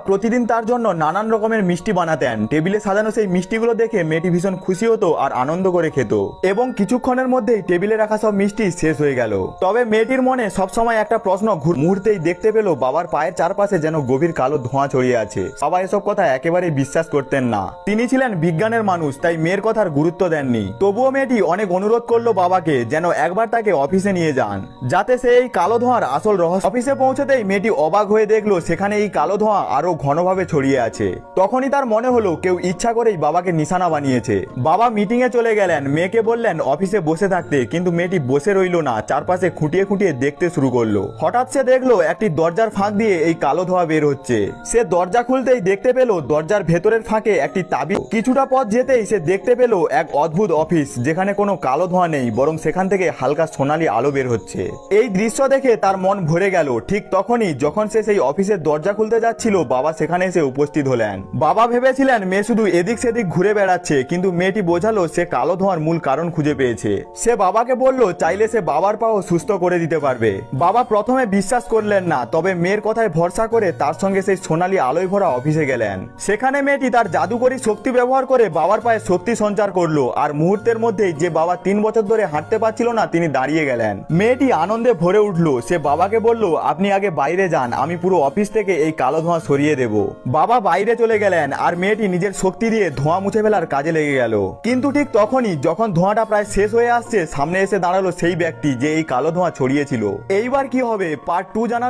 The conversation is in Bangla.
প্রতিদিন তার জন্য নানান রকমের মিষ্টি বানাতেন। টেবিলে সাজানো সেই মিষ্টিগুলো দেখে মেয়েটি ভীষণ খুশি হতো আর আনন্দ করে খেত এবং কিছুক্ষণের মধ্যেই টেবিলে রাখা সব মিষ্টি শেষ হয়ে গেল। তবে মেয়েটির মনে সবসময় একটা প্রশ্ন মুহূর্তেই দেখতে পেল বাবার পায়ের চারপাশে যেন গভীর কালো ধোঁয়া ছড়িয়ে আছে। বাবা এসব কথা একেবারেই বিশ্বাস করতেন না। তিনি ছিলেন বিজ্ঞানের মানুষ, তাই মেয়ের কথার গুরুত্ব দেননি। তবুও মেয়েটি অনেক অনুরোধ করলো বাবাকে যেন একবার তাকে অফিসে নিয়ে যান, যাতে সে এই কালো ধোঁয়ার আসল রহস্য। অফিসে পৌঁছতেই মেয়েটি অবাক হয়ে দেখলো সেখানে এই কালো ধোঁয়া আরো ঘনভাবে ছড়িয়ে আছে। তখনই তার মনে হলো কেউ ইচ্ছা করেই বাবাকে নিশানা বানিয়েছে। বাবা মিটিং এ চলে গেলেন, মেয়েকে বললেন অফিসে বসে থাকতে, কিন্তু মেয়েটি বসে রইল না, চারপাশে খুঁটিয়ে খুঁটিয়ে দেখতে শুরু করলো। হঠাৎ সে দেখলো একটি দরজার ফাঁক দিয়ে এই কালো ধোঁয়া বের হচ্ছে। সে দরজা খুলতেই দেখতে পেল দরজার ভেতরের ফাঁকে একটি তাবিজ। কিছুটা পথ যেতেই সে দেখতে পেল এক অদ্ভুত অফিস, যেখানে কোনো কালো ধোঁয়া নেই, বরং সেখান থেকে হালকা সোনালী আলো বের হচ্ছে। এই দৃশ্য দেখে তার মন ভরে গেল। ঠিক তখনই যখন সে সেই অফিসের দরজা খুলতে যাচ্ছিল, বাবা সেখানে এসে উপস্থিত হলেন। বাবা ভেবেছিলেন মেয়ে শুধু এদিক সেদিক ঘুরে বেড়াচ্ছে, কিন্তু মেয়েটি বোঝালো সে কালো ধোঁয়ার মূল কারণ খুঁজে পেয়েছে। সে বাবাকে বলল চাইলে সে বাবার পাও সুস্থ করে দিতে পারবে। বাবা প্রথমে বিশ্বাস করলেন না, তবে মেয়ের কথায় ভরসা করে তার সঙ্গে সেই সোনালী আলোয় ভরা অফিসে গেলেন। সেখানে মেয়েটি তার জাদুকরী শক্তি ব্যবহার করে বাবার পায়ে শক্তি সঞ্চার করলো, আর মুহূর্তের মধ্যেই যে বাবা 3 বছর ধরে হাঁটতে পারছিল না তিনি দাঁড়িয়ে গেলেন। মেয়েটি আনন্দে ভরে উঠলো। সে বাবাকে বলল আপনি আগে বাইরে যান, আমি পুরো অফিস থেকে এই কালো ধোঁয়া সরিয়ে দেব। বাবা বাইরে চলে গেলেন আর মেয়েটি নিজের শক্তি দিয়ে ধোঁয়া মুছে ফেলার কাজে লেগে গেল। কিন্তু ঠিক তখনই যখন ধোঁয়াটা প্রায় শেষ হয়ে আসছে, সামনে এসে দাঁড়ালো সেই ব্যক্তি যে এই কালো ধোঁয়া ছড়িয়েছিল। এইবার কি হবে পার্ট 2 জানার